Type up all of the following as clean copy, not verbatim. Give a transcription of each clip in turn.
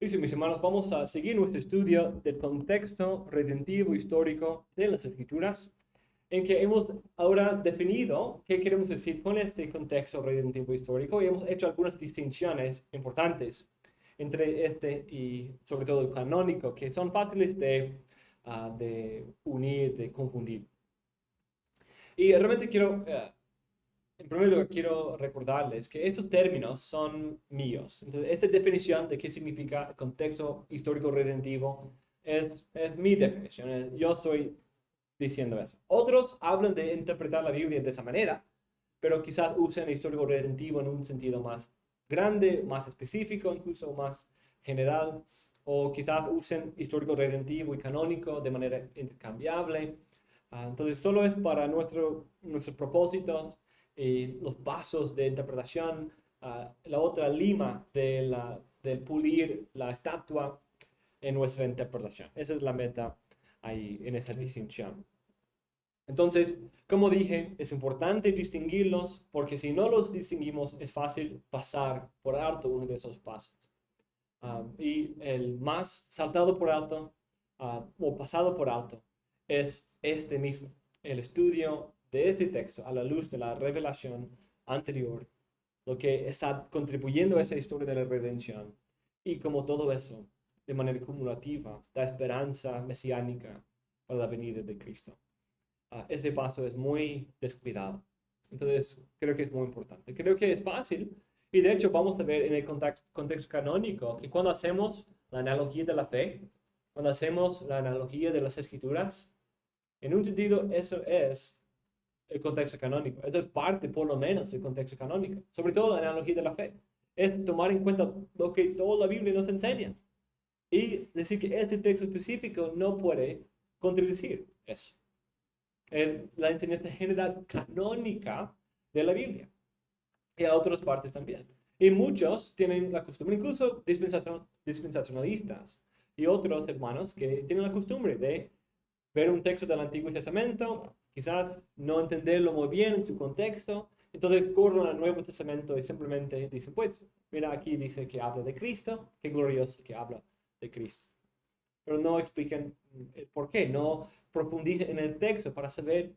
Listo, mis hermanos, vamos a seguir nuestro estudio del contexto redentivo histórico de las Escrituras, en que hemos ahora definido qué queremos decir con este contexto redentivo histórico y hemos hecho algunas distinciones importantes entre este y sobre todo el canónico, que son fáciles de unir, de confundir. Y realmente en primer lugar, quiero recordarles que esos términos son míos. Entonces, esta definición de qué significa contexto histórico redentivo es mi definición. Yo estoy diciendo eso. Otros hablan de interpretar la Biblia de esa manera, pero quizás usen histórico redentivo en un sentido más grande, más específico, incluso más general, o quizás usen histórico redentivo y canónico de manera intercambiable. Entonces, solo es para nuestros propósitos y los pasos de interpretación, la otra lima de pulir la estatua en nuestra interpretación. Esa es la meta ahí en esa distinción. Entonces, como dije, es importante distinguirlos porque si no los distinguimos es fácil pasar por alto uno de esos pasos. Y el más saltado por alto o pasado por alto es este mismo, el estudio de este texto a la luz de la revelación anterior, lo que está contribuyendo a esa historia de la redención y como todo eso, de manera cumulativa, da esperanza mesiánica para la venida de Cristo. Ese paso es muy descuidado. Entonces, creo que es muy importante. Creo que es fácil. Y de hecho, vamos a ver en el contexto canónico que cuando hacemos la analogía de la fe, cuando hacemos la analogía de las escrituras, en un sentido, eso es el contexto canónico. Eso es parte, por lo menos, del contexto canónico. Sobre todo la analogía de la fe. Es tomar en cuenta lo que toda la Biblia nos enseña y decir que este texto específico no puede contradecir eso la enseñanza general canónica de la Biblia y a otras partes también. Y muchos tienen la costumbre, incluso dispensacionalistas y otros hermanos que tienen la costumbre de ver un texto del Antiguo Testamento, quizás no entenderlo muy bien en su contexto, entonces corren al Nuevo Testamento y simplemente dicen, pues, mira, aquí dice que habla de Cristo, qué glorioso que habla de Cristo. Pero no explican el por qué, no profundizan en el texto para saber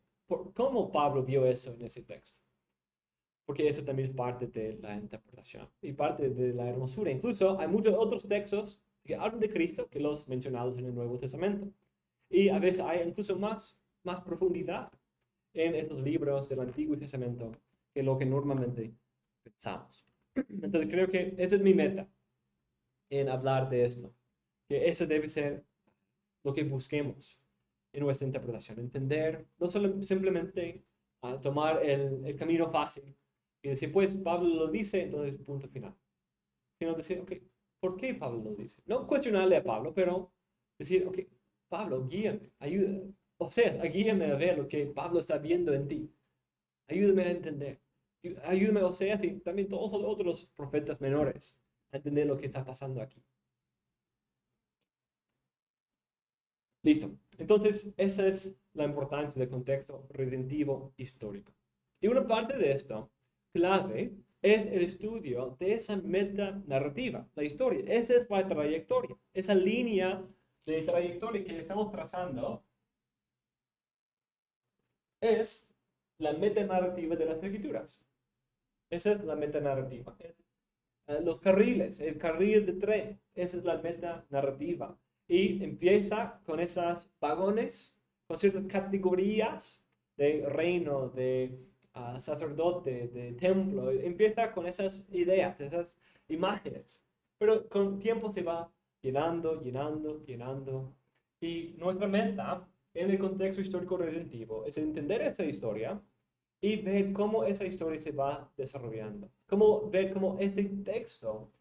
cómo Pablo vio eso en ese texto. Porque eso también es parte de la interpretación y parte de la hermosura. Incluso hay muchos otros textos que hablan de Cristo que los mencionados en el Nuevo Testamento. Y a veces hay incluso más profundidad en estos libros del Antiguo Testamento que lo que normalmente pensamos. Entonces creo que esa es mi meta en hablar de esto, que eso debe ser lo que busquemos en nuestra interpretación, entender, no solo simplemente tomar el camino fácil y decir, pues Pablo lo dice, entonces punto final, sino decir, ok, ¿por qué Pablo lo dice? No cuestionarle a Pablo, pero decir, ok, Pablo, guíame, ayúdame, o sea, guíame a ver lo que Pablo está viendo en ti, ayúdame a entender, ayúdame, o sea, y también todos los otros profetas menores a entender lo que está pasando aquí. Listo. Entonces, esa es la importancia del contexto redentivo histórico. Y una parte de esto, clave, es el estudio de esa meta narrativa, la historia. Esa es la trayectoria, esa línea de trayectoria que estamos trazando es la meta narrativa de las escrituras. Esa es la meta narrativa. Los carriles, el carril de tren, esa es la meta narrativa. Y empieza con esas vagones, con ciertas categorías de reino, de sacerdote, de templo. Empieza con esas ideas, esas imágenes. Pero con tiempo se va llenando, llenando, llenando. Y nuestra meta en el contexto histórico redentivo es entender esa historia y ver cómo esa historia se va desarrollando. Cómo ver cómo ese texto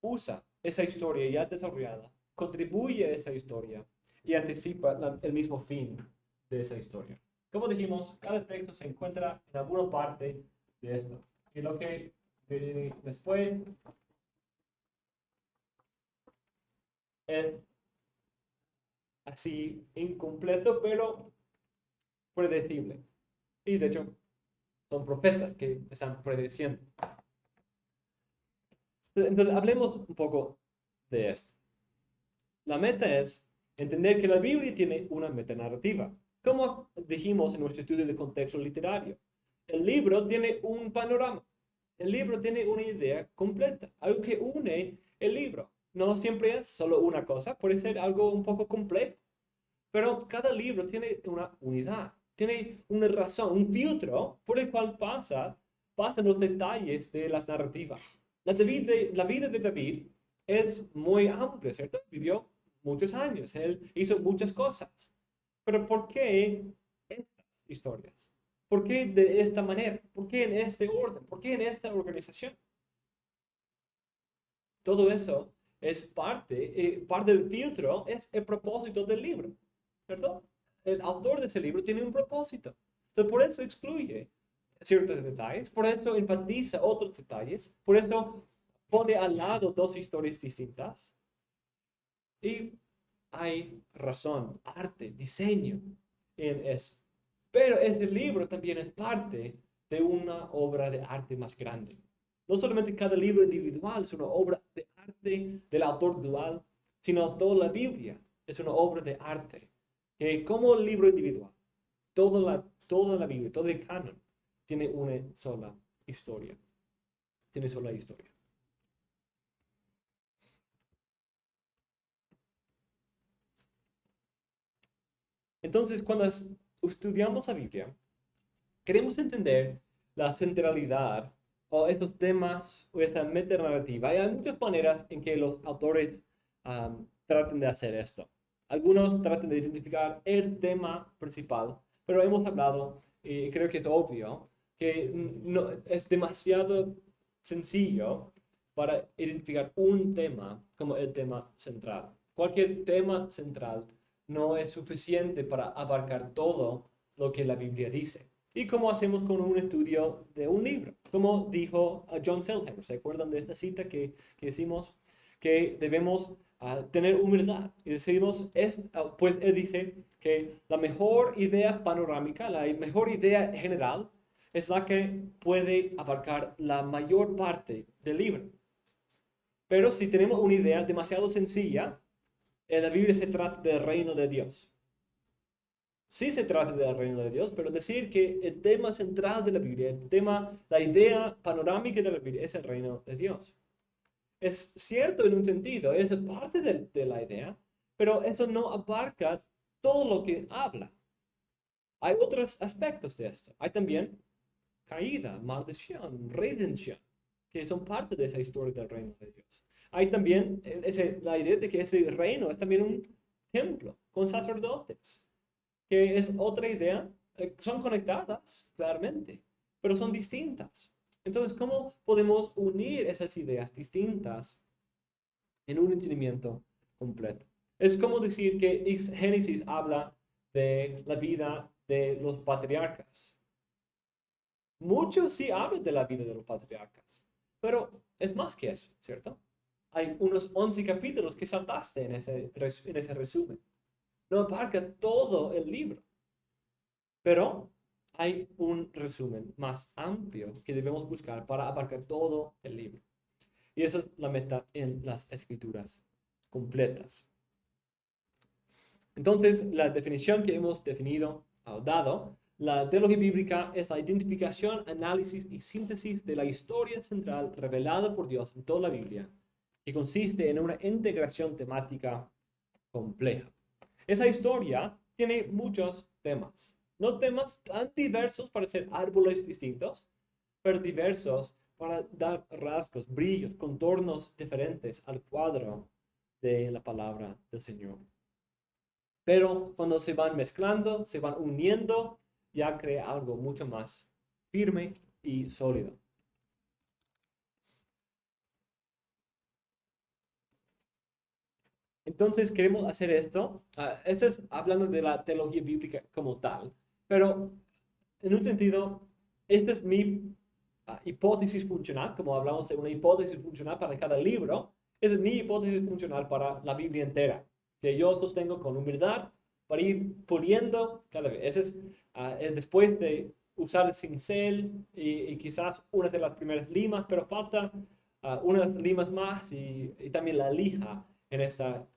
usa esa historia ya desarrollada, contribuye a esa historia y anticipa el mismo fin de esa historia. Como dijimos, cada texto se encuentra en alguna parte de esto. Y lo que después es así incompleto, pero predecible. Y de hecho, son profetas que están predeciendo. Entonces, hablemos un poco de esto. La meta es entender que la Biblia tiene una metanarrativa. Como dijimos en nuestro estudio de contexto literario, el libro tiene un panorama. El libro tiene una idea completa, algo que une el libro. No siempre es solo una cosa, puede ser algo un poco complejo. Pero cada libro tiene una unidad, tiene una razón, un filtro por el cual pasan los detalles de las narrativas. La vida de David es muy amplia, ¿cierto? Vivió muchos años, él hizo muchas cosas. Pero ¿por qué estas historias? ¿Por qué de esta manera? ¿Por qué en este orden? ¿Por qué en esta organización? Todo eso es parte del filtro, es el propósito del libro, ¿cierto? El autor de ese libro tiene un propósito. Entonces, por eso excluye ciertos detalles, por eso enfatiza otros detalles, por eso pone al lado dos historias distintas. Y hay razón, arte, diseño en eso. Pero ese libro también es parte de una obra de arte más grande. No solamente cada libro individual es una obra de arte del autor dual, sino toda la Biblia es una obra de arte. Que como el libro individual, toda la Biblia, todo el canon, tiene una sola historia. Tiene sola historia. Entonces, cuando estudiamos la Biblia, queremos entender la centralidad o estos temas o esta metanarrativa. Y hay muchas maneras en que los autores traten de hacer esto. Algunos tratan de identificar el tema principal, pero hemos hablado, y creo que es obvio, que no, es demasiado sencillo para identificar un tema como el tema central. Cualquier tema central no es suficiente para abarcar todo lo que la Biblia dice. ¿Y cómo hacemos con un estudio de un libro? Como dijo John Selheimer, ¿se acuerdan de esta cita que decimos? Que debemos tener humildad. Y decimos, pues él dice que la mejor idea panorámica, la mejor idea general, es la que puede abarcar la mayor parte del libro. Pero si tenemos una idea demasiado sencilla, en la Biblia se trata del reino de Dios. Sí se trata del reino de Dios, pero decir que el tema central de la Biblia, la idea panorámica de la Biblia es el reino de Dios. Es cierto en un sentido, es parte de la idea, pero eso no abarca todo lo que habla. Hay otros aspectos de esto. Hay también caída, maldición, redención, que son parte de esa historia del reino de Dios. Hay también la idea de que ese reino es también un templo con sacerdotes, que es otra idea. Son conectadas, claramente, pero son distintas. Entonces, ¿cómo podemos unir esas ideas distintas en un entendimiento completo? Es como decir que Génesis habla de la vida de los patriarcas. Muchos sí hablan de la vida de los patriarcas, pero es más que eso, ¿cierto? Hay unos 11 capítulos que saltaste en ese resumen. No abarca todo el libro, pero hay un resumen más amplio que debemos buscar para abarcar todo el libro. Y esa es la meta en las escrituras completas. Entonces, la definición que hemos dado, la teología bíblica es la identificación, análisis y síntesis de la historia central revelada por Dios en toda la Biblia, que consiste en una integración temática compleja. Esa historia tiene muchos temas, no temas tan diversos para ser árboles distintos, pero diversos para dar rasgos, brillos, contornos diferentes al cuadro de la palabra del Señor. Pero cuando se van mezclando, se van uniendo, ya crea algo mucho más firme y sólido. Entonces queremos hacer esto. Eso es hablando de la teología bíblica como tal. Pero en un sentido, esta es mi hipótesis funcional, como hablamos de una hipótesis funcional para cada libro. Esa es mi hipótesis funcional para la Biblia entera, que yo sostengo con humildad para ir puliendo cada vez. Ese es después de usar el cincel y quizás una de las primeras limas, pero falta unas limas más y también la lija en esa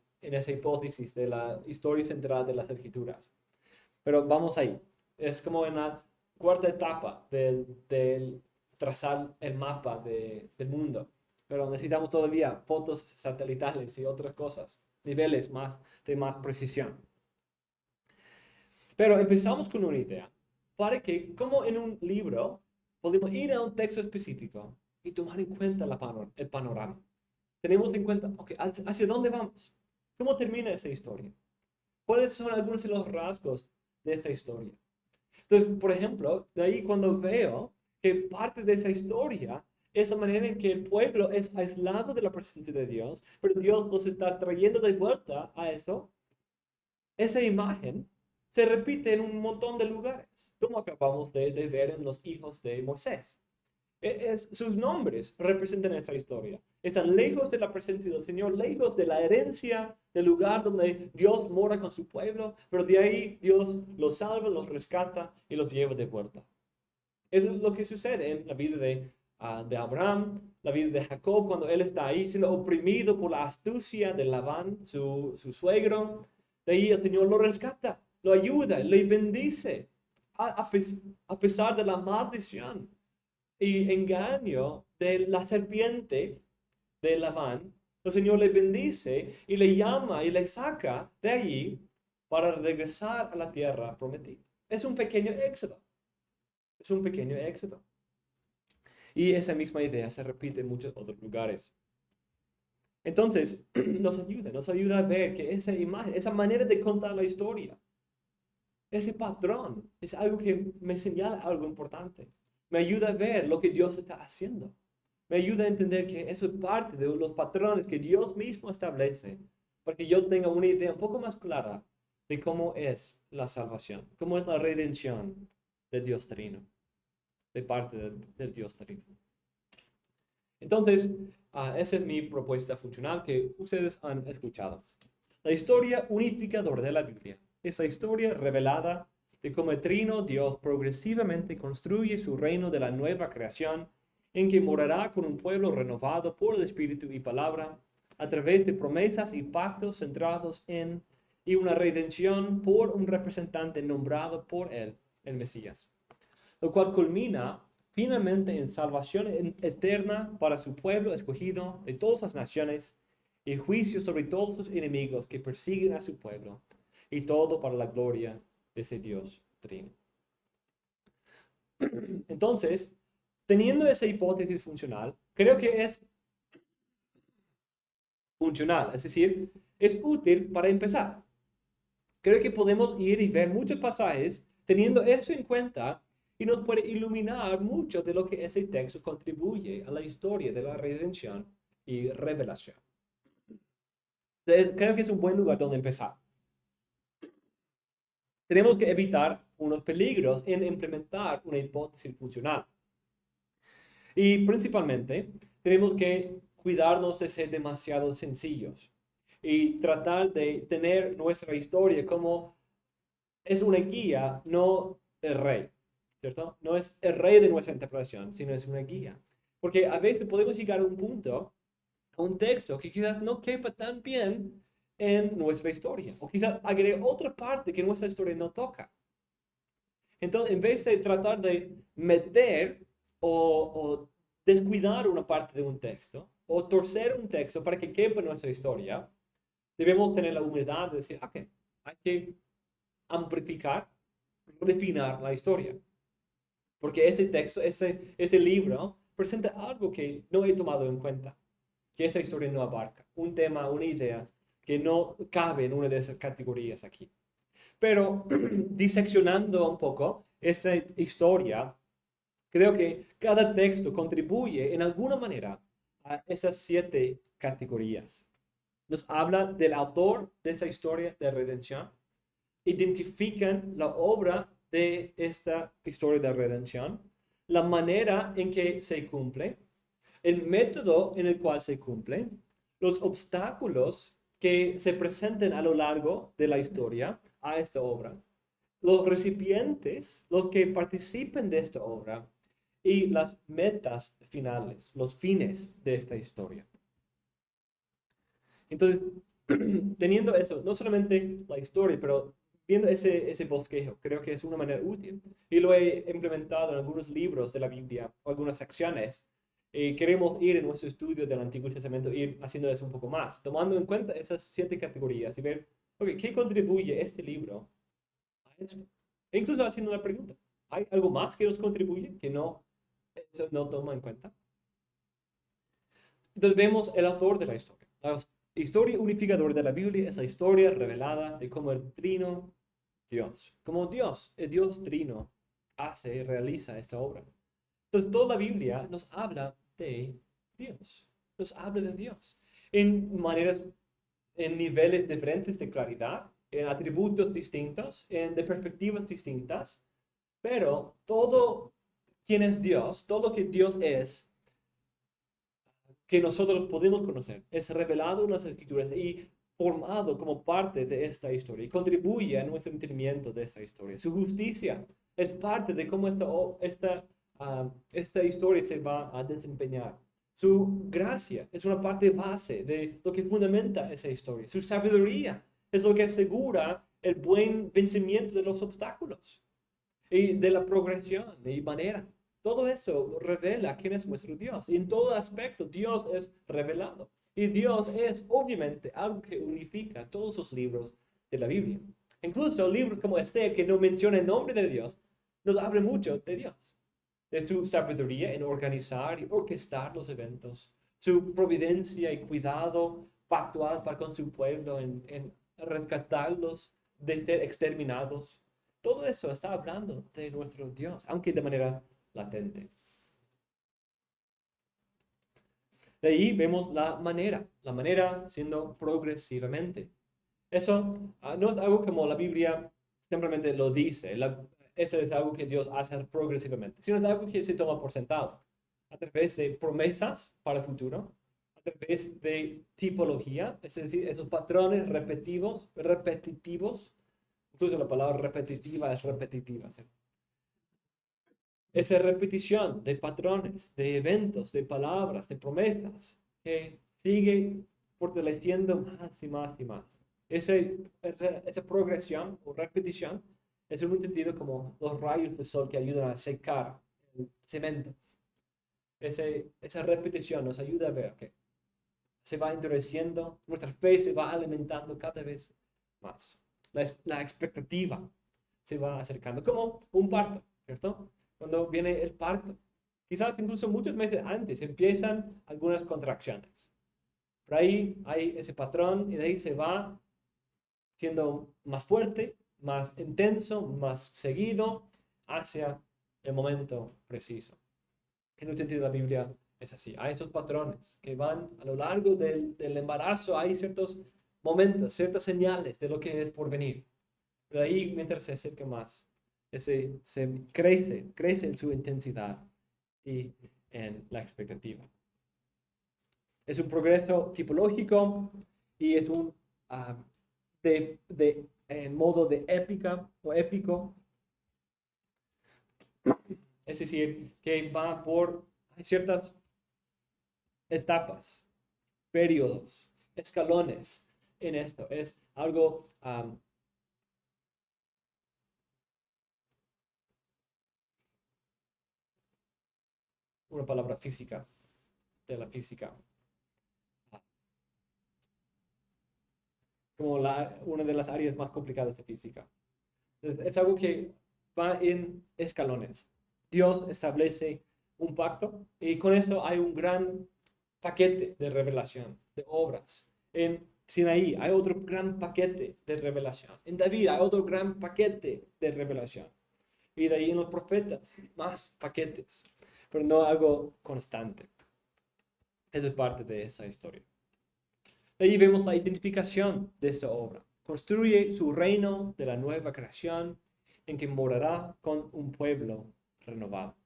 hipótesis de la historia central de las escrituras. Pero vamos ahí. Es como en la cuarta etapa del trazar el mapa del mundo. Pero necesitamos todavía fotos satelitales y otras cosas, niveles de más precisión. Pero empezamos con una idea, para que, como en un libro, podemos ir a un texto específico y tomar en cuenta el panorama. Tenemos en cuenta, ok, ¿hacia dónde vamos? ¿Cómo termina esa historia? ¿Cuáles son algunos de los rasgos de esta historia? Entonces, por ejemplo, de ahí cuando veo que parte de esa historia es la manera en que el pueblo es aislado de la presencia de Dios, pero Dios los está trayendo de vuelta a eso, esa imagen se repite en un montón de lugares, como acabamos de ver en los hijos de Moisés. Sus nombres representan esa historia. Están lejos de la presencia del Señor, lejos de la herencia del lugar donde Dios mora con su pueblo, pero de ahí Dios los salva, los rescata y los lleva de vuelta. Eso es lo que sucede en la vida de Abraham, la vida de Jacob, cuando él está ahí siendo oprimido por la astucia de Labán, su suegro. De ahí el Señor lo rescata, lo ayuda, le bendice, a pesar de la maldición y engaño de la serpiente de Labán. El Señor le bendice y le llama y le saca de allí para regresar a la tierra prometida. Es un pequeño éxodo. Es un pequeño éxodo. Y esa misma idea se repite en muchos otros lugares. Entonces, nos ayuda a ver que esa imagen, esa manera de contar la historia, ese patrón, es algo que me señala algo importante. Me ayuda a ver lo que Dios está haciendo. Me ayuda a entender que eso es parte de los patrones que Dios mismo establece, para que yo tenga una idea un poco más clara de cómo es la salvación, cómo es la redención del Dios Trino, de parte del Dios Trino. Entonces, esa es mi propuesta funcional que ustedes han escuchado. La historia unificadora de la Biblia es la historia revelada de cómo el Trino Dios progresivamente construye su reino de la nueva creación, en que morará con un pueblo renovado por el Espíritu y palabra, a través de promesas y pactos centrados en y una redención por un representante nombrado por él, el Mesías, lo cual culmina finalmente en salvación eterna para su pueblo escogido de todas las naciones y juicio sobre todos sus enemigos que persiguen a su pueblo, y todo para la gloria de ese Dios Trino. Entonces, teniendo esa hipótesis funcional, creo que es funcional, es decir, es útil para empezar. Creo que podemos ir y ver muchos pasajes teniendo eso en cuenta y nos puede iluminar mucho de lo que ese texto contribuye a la historia de la redención y revelación. Entonces, creo que es un buen lugar donde empezar. Tenemos que evitar unos peligros en implementar una hipótesis funcional. Y principalmente, tenemos que cuidarnos de ser demasiado sencillos y tratar de tener nuestra historia como es una guía, no el rey, ¿cierto? No es el rey de nuestra interpretación, sino es una guía. Porque a veces podemos llegar a un punto, a un texto que quizás no quepa tan bien en nuestra historia, o quizás agregue otra parte que nuestra historia no toca. Entonces, en vez de tratar de meter o descuidar una parte de un texto, o torcer un texto para que quepa en nuestra historia, debemos tener la humildad de decir, ok, hay que amplificar, refinar la historia. Porque ese texto, ese libro, presenta algo que no he tomado en cuenta, que esa historia no abarca, un tema, una idea que no cabe en una de esas categorías aquí. Pero diseccionando un poco esa historia, creo que cada texto contribuye en alguna manera a esas 7 categorías. Nos habla del autor de esa historia de redención, identifican la obra de esta historia de redención, la manera en que se cumple, el método en el cual se cumple, los obstáculos que se presenten a lo largo de la historia a esta obra, los recipientes, los que participen de esta obra, y las metas finales, los fines de esta historia. Entonces, teniendo eso, no solamente la historia, pero viendo ese bosquejo, creo que es una manera útil. Y lo he implementado en algunos libros de la Biblia o algunas secciones. Y queremos ir en nuestro estudio del Antiguo Testamento, ir haciendo eso un poco más, tomando en cuenta esas 7 categorías y ver, ok, ¿qué contribuye este libro a esto? E incluso haciendo la pregunta, ¿hay algo más que nos contribuye que eso no toma en cuenta? Entonces vemos el autor de la historia. La historia unificadora de la Biblia es la historia revelada de cómo el trino Dios, como Dios, el Dios trino, hace y realiza esta obra. Entonces toda la Biblia nos habla de Dios, nos habla de Dios en maneras, en niveles diferentes de claridad, en atributos distintos, de perspectivas distintas, pero todo quien es Dios, todo lo que Dios es, que nosotros podemos conocer, es revelado en las Escrituras y formado como parte de esta historia y contribuye a nuestro entendimiento de esta historia. Su justicia es parte de cómo esta historia se va a desempeñar. Su gracia es una parte base de lo que fundamenta esa historia. Su sabiduría es lo que asegura el buen vencimiento de los obstáculos y de la progresión y manera. Todo eso revela quién es nuestro Dios. Y en todo aspecto, Dios es revelado. Y Dios es, obviamente, algo que unifica todos los libros de la Biblia. Incluso libros como este, que no menciona el nombre de Dios, nos hablan mucho de Dios. De su sabiduría en organizar y orquestar los eventos. Su providencia y cuidado pactual para con su pueblo en rescatarlos de ser exterminados. Todo eso está hablando de nuestro Dios, aunque de manera latente. De ahí vemos la manera siendo progresivamente. Eso no es algo como la Biblia simplemente lo dice, eso es algo que Dios hace progresivamente, sino es algo que se toma por sentado, a través de promesas para el futuro, a través de tipología, es decir, esos patrones repetitivos, incluso la palabra repetitiva es repetitiva, ¿sí? Esa repetición de patrones, de eventos, de palabras, de promesas, que sigue fortaleciendo más y más y más. Esa progresión o repetición es un entendido como los rayos del sol que ayudan a secar el cemento. Esa repetición nos ayuda a ver que se va endureciendo, nuestra fe se va alimentando cada vez más. La expectativa se va acercando, como un parto, ¿cierto? Cuando viene el parto, quizás incluso muchos meses antes empiezan algunas contracciones. Por ahí hay ese patrón y de ahí se va siendo más fuerte, más intenso, más seguido hacia el momento preciso. En un sentido, la Biblia es así. Hay esos patrones que van a lo largo del embarazo, hay ciertos momentos, ciertas señales de lo que es por venir. Pero ahí, mientras se acerca más, se crece en su intensidad y en la expectativa. Es un progreso tipológico y es un en modo de épica o épico. Es decir, que va por ciertas etapas, periodos, escalones en esto. Es algo una palabra física, de la física. Como una de las áreas más complicadas de física. Es algo que va en escalones. Dios establece un pacto y con eso hay un gran paquete de revelación, de obras. En Sinaí hay otro gran paquete de revelación. En David hay otro gran paquete de revelación. Y de ahí en los profetas, más paquetes, pero no algo constante. Eso es parte de esa historia. De ahí vemos la identificación de esta obra. Construye su reino de la nueva creación en que morará con un pueblo renovado.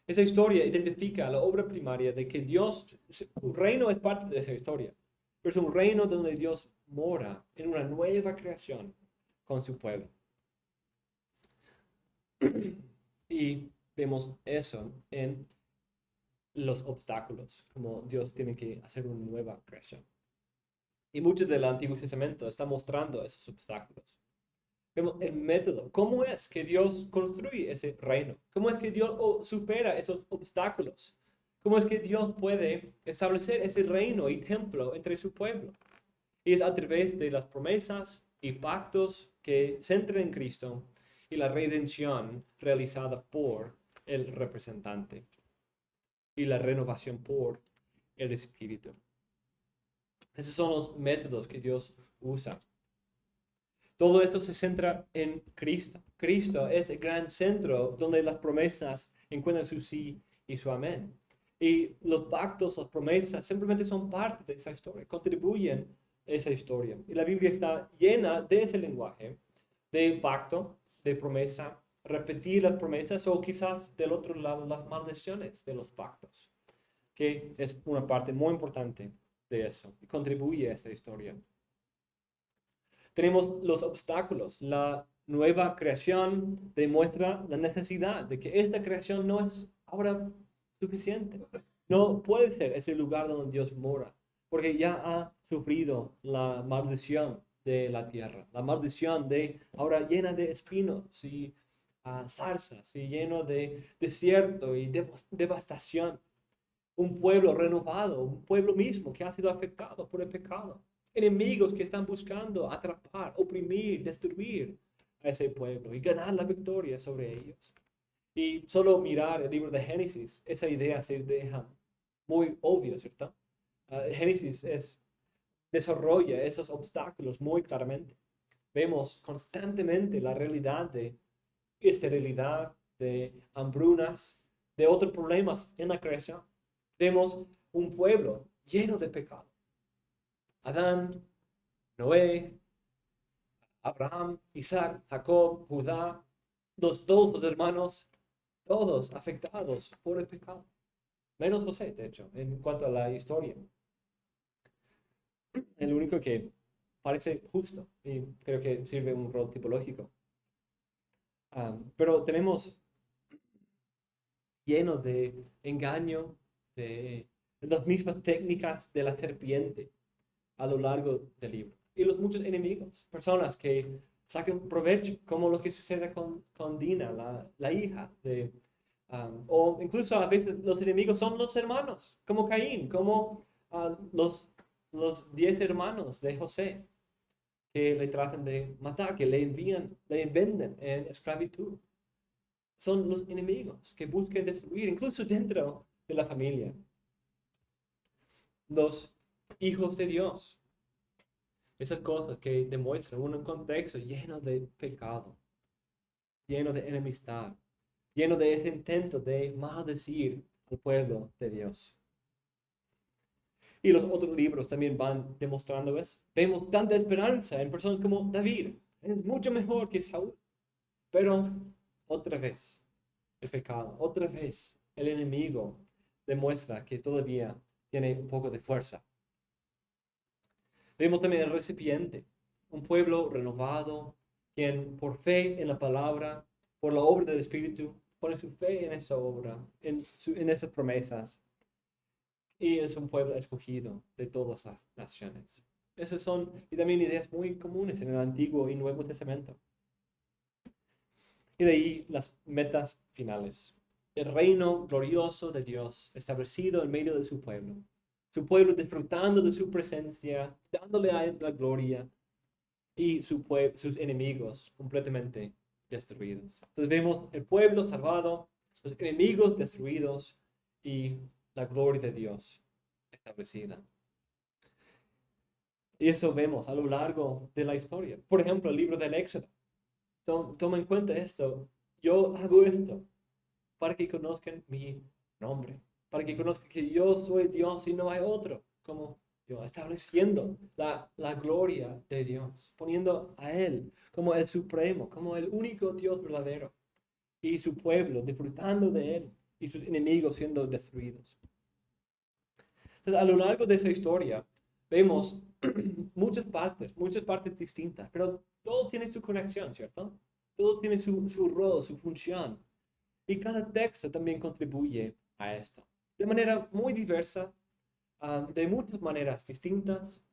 Esa historia identifica la obra primaria de que Dios, un reino es parte de esa historia, pero es un reino donde Dios mora en una nueva creación con su pueblo. Y vemos eso en los obstáculos, como Dios tiene que hacer una nueva creación. Y mucho del Antiguo Testamento está mostrando esos obstáculos. Vemos el método, cómo es que Dios construye ese reino, cómo es que Dios supera esos obstáculos, cómo es que Dios puede establecer ese reino y templo entre su pueblo. Y es a través de las promesas y pactos que centran en Cristo y la redención realizada por el representante y la renovación por el Espíritu. Esos son los métodos que Dios usa. Todo esto se centra en Cristo. Cristo es el gran centro donde las promesas encuentran su sí y su amén. Y los pactos, las promesas, simplemente son parte de esa historia, contribuyen a esa historia. Y la Biblia está llena de ese lenguaje, de pacto, de promesa, repetir las promesas o quizás del otro lado las maldiciones de los pactos, que es una parte muy importante de eso y contribuye a esta historia. Tenemos los obstáculos. La nueva creación demuestra la necesidad de que esta creación no es ahora suficiente. No puede ser ese lugar donde Dios mora, porque ya ha sufrido la maldición de la tierra, la maldición de ahora llena de espinos y zarzas y lleno de desierto y devastación. Un pueblo renovado, un pueblo mismo que ha sido afectado por el pecado. Enemigos que están buscando atrapar, oprimir, destruir a ese pueblo y ganar la victoria sobre ellos. Y solo mirar el libro de Génesis, esa idea se deja muy obvia, ¿cierto? Génesis desarrolla esos obstáculos muy claramente. Vemos constantemente la realidad de esterilidad, de hambrunas, de otros problemas en la creación. Vemos un pueblo lleno de pecado. Adán, Noé, Abraham, Isaac, Jacob, Judá, todos los hermanos, todos afectados por el pecado. Menos José, de hecho, en cuanto a la historia. El único que parece justo y creo que sirve un rol tipológico. Pero tenemos lleno de engaño, de las mismas técnicas de la serpiente a lo largo del libro. Y los muchos enemigos, personas que sacan provecho, como lo que sucede con Dina, la hija de... o incluso a veces los enemigos son los hermanos, como Caín, como los 10 hermanos de José, que le tratan de matar, que le venden en esclavitud. Son los enemigos que buscan destruir, incluso dentro de la familia. Los hijos de Dios. Esas cosas que demuestran un contexto lleno de pecado, lleno de enemistad, lleno de ese intento de maldecir al pueblo de Dios. Y los otros libros también van demostrando eso. Vemos tanta esperanza en personas como David. Es mucho mejor que Saúl. Pero otra vez el pecado, otra vez el enemigo demuestra que todavía tiene un poco de fuerza. Vemos también el recipiente, un pueblo renovado, quien por fe en la palabra, por la obra del Espíritu, pone su fe en esa obra, en esas promesas. Y es un pueblo escogido de todas las naciones. Esas son y también ideas muy comunes en el Antiguo y Nuevo Testamento. Y de ahí las metas finales. El reino glorioso de Dios establecido en medio de su pueblo. Su pueblo disfrutando de su presencia, dándole a él la gloria. Y sus enemigos completamente destruidos. Entonces vemos el pueblo salvado, los enemigos destruidos y la gloria de Dios establecida. Y eso vemos a lo largo de la historia. Por ejemplo, el libro del Éxodo. Toma en cuenta esto. Yo hago esto para que conozcan mi nombre, para que conozcan que yo soy Dios y no hay otro, como yo, estableciendo la gloria de Dios, poniendo a Él como el supremo, como el único Dios verdadero, y su pueblo disfrutando de Él y sus enemigos siendo destruidos. Entonces, a lo largo de esa historia, vemos muchas partes distintas, pero todo tiene su conexión, ¿cierto? Todo tiene su rol, su función. Y cada texto también contribuye a esto, de manera muy diversa, de muchas maneras distintas,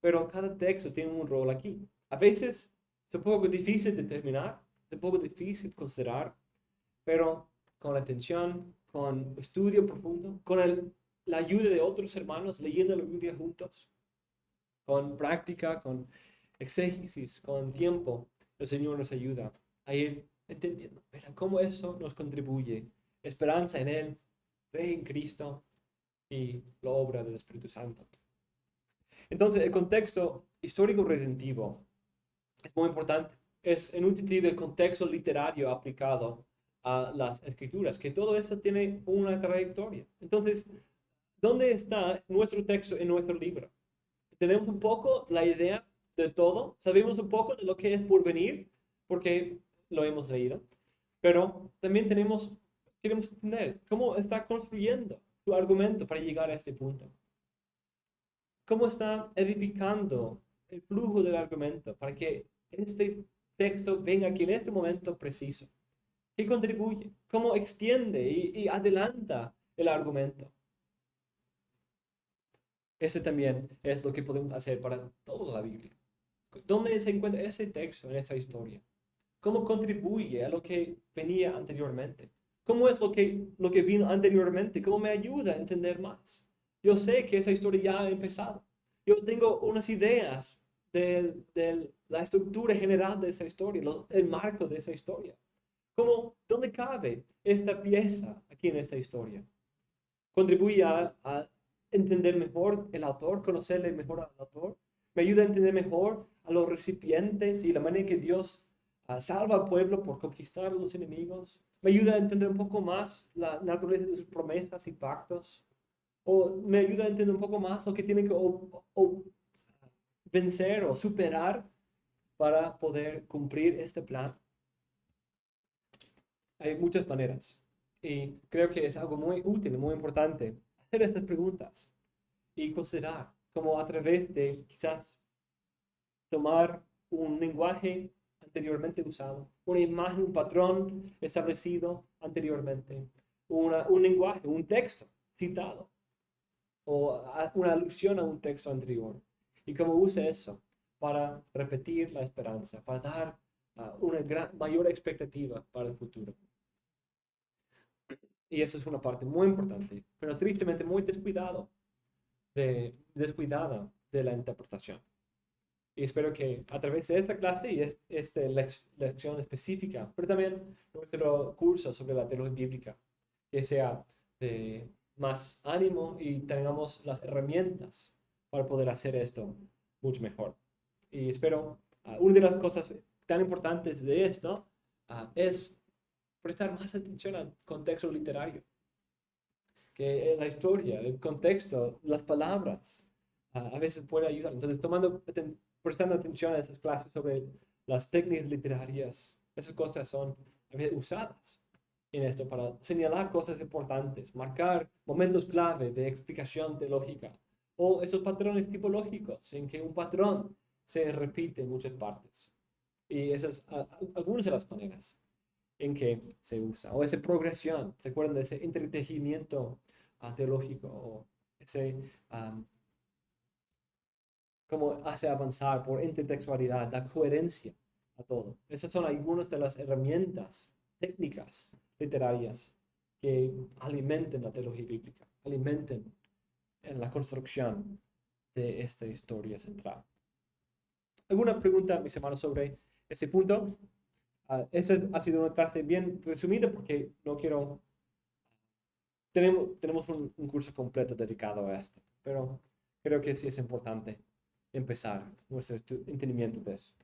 pero cada texto tiene un rol aquí. A veces es un poco difícil determinar, es un poco difícil considerar, pero con la atención, con estudio profundo, con la ayuda de otros hermanos, leyendo la Biblia juntos, con práctica, con exégesis, con tiempo, el Señor nos ayuda a ir entendiendo, mira, cómo eso nos contribuye. Esperanza en Él, fe en Cristo y la obra del Espíritu Santo. Entonces, el contexto histórico redentivo es muy importante. Es en un sentido el contexto literario aplicado a las escrituras, que todo eso tiene una trayectoria. Entonces, ¿dónde está nuestro texto en nuestro libro? Tenemos un poco la idea de todo, sabemos un poco de lo que es por venir, porque lo hemos leído, pero también queremos entender cómo está construyendo su argumento para llegar a este punto. Cómo está edificando el flujo del argumento para que este texto venga aquí en este momento preciso. ¿Qué contribuye? ¿Cómo extiende y adelanta el argumento? Eso también es lo que podemos hacer para toda la Biblia. ¿Dónde se encuentra ese texto en esa historia? ¿Cómo contribuye a lo que venía anteriormente? ¿Cómo es lo que vino anteriormente? ¿Cómo me ayuda a entender más? Yo sé que esa historia ya ha empezado. Yo tengo unas ideas de la estructura general de esa historia, el marco de esa historia. ¿Dónde cabe esta pieza aquí en esta historia? Contribuye a entender mejor el autor, conocerle mejor al autor. Me ayuda a entender mejor a los recipientes y la manera en que Dios salva al pueblo por conquistar a los enemigos. Me ayuda a entender un poco más la naturaleza de sus promesas y pactos. O me ayuda a entender un poco más lo que tiene que vencer o superar para poder cumplir este plan. Hay muchas maneras. Y creo que es algo muy útil, muy importante hacer estas preguntas y considerar cómo a través de quizás tomar un lenguaje anteriormente usado, una imagen, un patrón establecido anteriormente, un lenguaje, un texto citado o una alusión a un texto anterior. Y cómo usa eso para repetir la esperanza, para dar una mayor expectativa para el futuro. Y eso es una parte muy importante, pero tristemente muy descuidada de la interpretación. Y espero que a través de esta clase y esta lección específica, pero también nuestro curso sobre la teología bíblica, que sea de más ánimo y tengamos las herramientas para poder hacer esto mucho mejor. Y espero, una de las cosas tan importantes de esto es prestar más atención al contexto literario, que la historia, el contexto, las palabras, a veces puede ayudar. Entonces, prestando atención a esas clases sobre las técnicas literarias, esas cosas son a veces usadas en esto para señalar cosas importantes, marcar momentos clave de explicación teológica, o esos patrones tipológicos en que un patrón se repite en muchas partes. Y esas algunas de las maneras en que se usa, o esa progresión, ¿se acuerdan de ese entretejimiento teológico, o ese, cómo hace avanzar por intertextualidad, la coherencia a todo? Esas son algunas de las herramientas técnicas literarias que alimenten la teología bíblica, alimenten en la construcción de esta historia central. ¿Alguna pregunta, mis hermanos, sobre este punto? Esa ha sido una clase bien resumida porque no quiero... Tenemos un curso completo dedicado a esto, pero creo que sí es importante empezar nuestro entendimiento de eso.